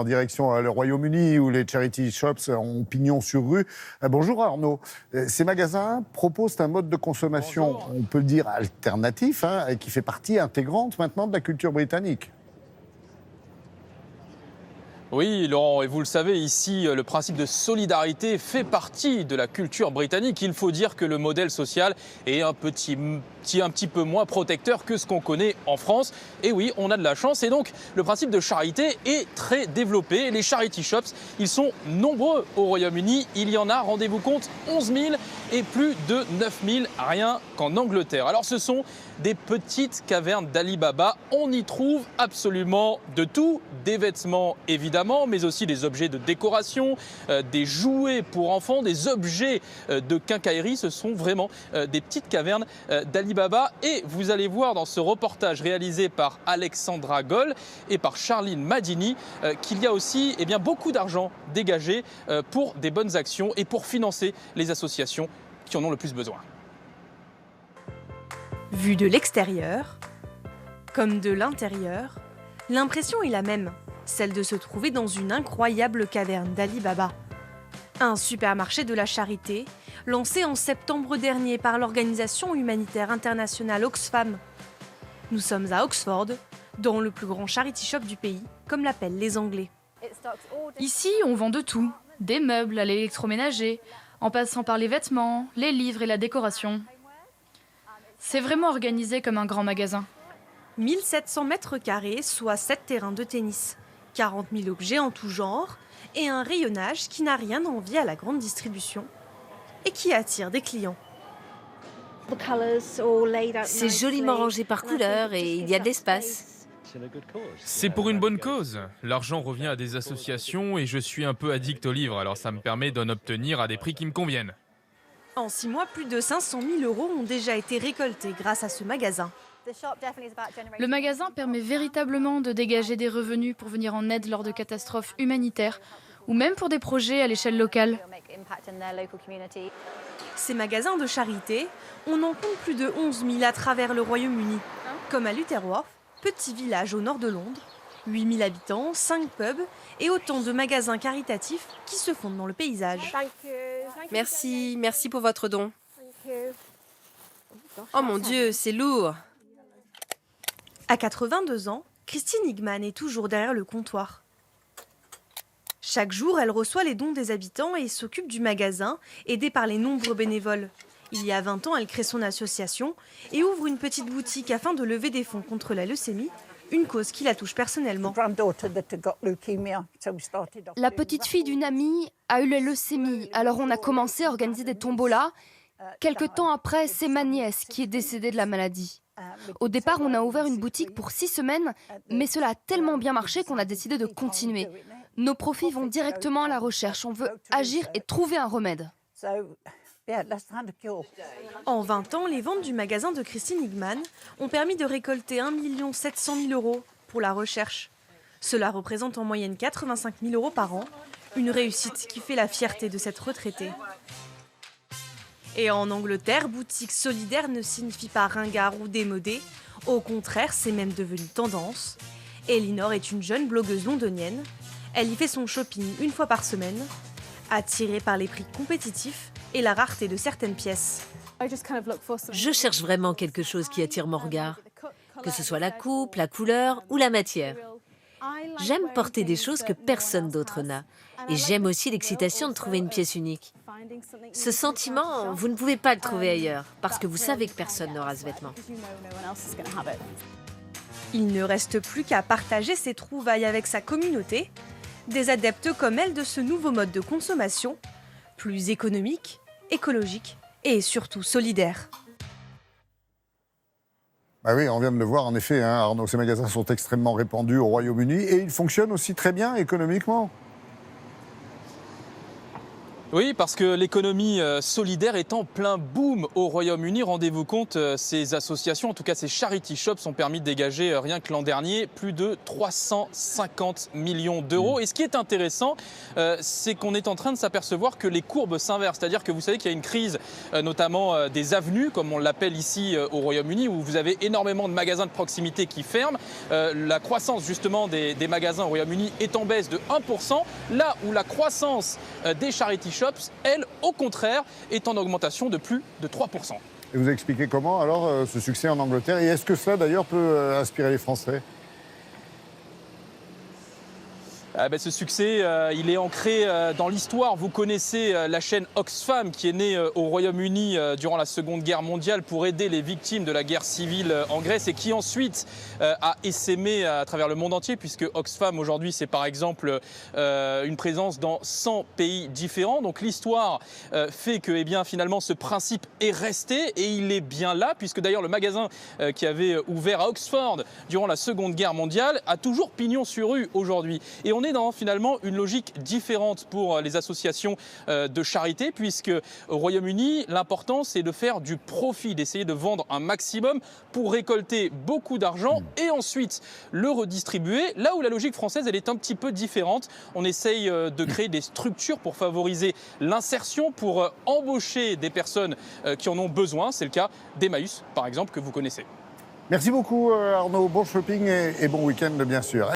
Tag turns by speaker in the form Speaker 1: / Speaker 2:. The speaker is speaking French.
Speaker 1: En direction le Royaume-Uni où les charity shops ont pignon sur rue. Bonjour Arnaud. Ces magasins proposent un mode de consommation, on peut le dire alternatif, qui fait partie intégrante maintenant de la culture britannique.
Speaker 2: Oui, Laurent, et vous le savez, ici, le principe de solidarité fait partie de la culture britannique. Il faut dire que le modèle social est un petit peu moins protecteur que ce qu'on connaît en France. Et oui, on a de la chance. Et donc, le principe de charité est très développé. Les charity shops, ils sont nombreux au Royaume-Uni. Il y en a, rendez-vous compte, 11 000 et plus de 9 000 rien qu'en Angleterre. Alors, ce sont des petites cavernes d'Ali Baba. On y trouve absolument de tout. Des vêtements, évidemment, mais aussi des objets de décoration, des jouets pour enfants, des objets de quincaillerie. Ce sont vraiment des petites cavernes d'Ali Baba. Et vous allez voir dans ce reportage réalisé par Alexandra Goll et par Charline Madini qu'il y a aussi beaucoup d'argent dégagé pour des bonnes actions et pour financer les associations qui en ont le plus besoin.
Speaker 3: Vu de l'extérieur, comme de l'intérieur, l'impression est la même, celle de se trouver dans une incroyable caverne d'Ali Baba. Un supermarché de la charité, lancé en septembre dernier par l'organisation humanitaire internationale Oxfam. Nous sommes à Oxford, dans le plus grand charity shop du pays, comme l'appellent les Anglais.
Speaker 4: Ici, on vend de tout, des meubles à l'électroménager, en passant par les vêtements, les livres et la décoration. C'est vraiment organisé comme un grand magasin.
Speaker 3: 1700 mètres carrés, soit 7 terrains de tennis, 40 000 objets en tout genre et un rayonnage qui n'a rien d'envier à la grande distribution et qui attire des clients.
Speaker 5: C'est joliment rangé par couleur et il y a de l'espace.
Speaker 6: C'est pour une bonne cause. L'argent revient à des associations et je suis un peu addict aux livres, alors ça me permet d'en obtenir à des prix qui me conviennent.
Speaker 3: En 6 mois, plus de 500 000 € ont déjà été récoltés grâce à ce magasin.
Speaker 4: Le magasin permet véritablement de dégager des revenus pour venir en aide lors de catastrophes humanitaires ou même pour des projets à l'échelle locale.
Speaker 3: Ces magasins de charité, on en compte plus de 11 000 à travers le Royaume-Uni, comme à Lutterworth, petit village au nord de Londres, 8 000 habitants, 5 pubs et autant de magasins caritatifs qui se fondent dans le paysage.
Speaker 5: Merci pour votre don. Oh mon Dieu, c'est lourd.
Speaker 3: À 82 ans, Christine Higman est toujours derrière le comptoir. Chaque jour, elle reçoit les dons des habitants et s'occupe du magasin, aidée par les nombreux bénévoles. Il y a 20 ans, elle crée son association et ouvre une petite boutique afin de lever des fonds contre la leucémie, une cause qui la touche personnellement.
Speaker 7: La petite fille d'une amie a eu la leucémie, alors on a commencé à organiser des tombolas. Quelque temps après, c'est ma nièce qui est décédée de la maladie. Au départ, on a ouvert une boutique pour 6 semaines, mais cela a tellement bien marché qu'on a décidé de continuer. Nos profits vont directement à la recherche. On veut agir et trouver un remède.
Speaker 3: En 20 ans, les ventes du magasin de Christine Higman ont permis de récolter 1 700 000 € pour la recherche. Cela représente en moyenne 85 000 € par an, une réussite qui fait la fierté de cette retraitée. Et en Angleterre, boutique solidaire ne signifie pas ringard ou démodé. Au contraire, c'est même devenu tendance. Elinor est une jeune blogueuse londonienne. Elle y fait son shopping une fois par semaine, attirée par les prix compétitifs et la rareté de certaines pièces.
Speaker 5: Je cherche vraiment quelque chose qui attire mon regard, que ce soit la coupe, la couleur ou la matière. J'aime porter des choses que personne d'autre n'a. Et j'aime aussi l'excitation de trouver une pièce unique. Ce sentiment, vous ne pouvez pas le trouver ailleurs, parce que vous savez que personne n'aura ce vêtement.
Speaker 3: Il ne reste plus qu'à partager ses trouvailles avec sa communauté, des adeptes comme elle de ce nouveau mode de consommation, plus économique, écologique et surtout solidaire.
Speaker 1: Bah oui, on vient de le voir en effet, Arnaud, ces magasins sont extrêmement répandus au Royaume-Uni et ils fonctionnent aussi très bien économiquement.
Speaker 2: Oui, parce que l'économie solidaire est en plein boom au Royaume-Uni. Rendez-vous compte, ces associations, en tout cas ces charity shops, ont permis de dégager, rien que l'an dernier, plus de 350 millions d'euros. Et ce qui est intéressant, c'est qu'on est en train de s'apercevoir que les courbes s'inversent. C'est-à-dire que vous savez qu'il y a une crise, notamment des avenues, comme on l'appelle ici au Royaume-Uni, où vous avez énormément de magasins de proximité qui ferment. La croissance justement des magasins au Royaume-Uni est en baisse de 1%, là où la croissance des charity shops, elle, au contraire, est en augmentation de plus de 3%.
Speaker 1: Et vous expliquez comment alors ce succès en Angleterre? Et est-ce que ça d'ailleurs peut inspirer les Français?
Speaker 2: Ce succès, il est ancré dans l'histoire. Vous connaissez la chaîne Oxfam qui est née au Royaume-Uni durant la Seconde Guerre mondiale pour aider les victimes de la guerre civile en Grèce et qui ensuite a essaimé à travers le monde entier, puisque Oxfam aujourd'hui c'est par exemple une présence dans 100 pays différents. Donc l'histoire fait que finalement ce principe est resté et il est bien là, puisque d'ailleurs le magasin qui avait ouvert à Oxford durant la Seconde Guerre mondiale a toujours pignon sur rue aujourd'hui. Et on est dans finalement une logique différente pour les associations de charité, puisque au Royaume-Uni, l'important c'est de faire du profit, d'essayer de vendre un maximum pour récolter beaucoup d'argent et ensuite le redistribuer. Là où la logique française, elle est un petit peu différente. On essaye de créer des structures pour favoriser l'insertion, pour embaucher des personnes qui en ont besoin. C'est le cas d'Emmaüs, par exemple, que vous connaissez.
Speaker 1: Merci beaucoup Arnaud, bon shopping et bon week-end bien sûr.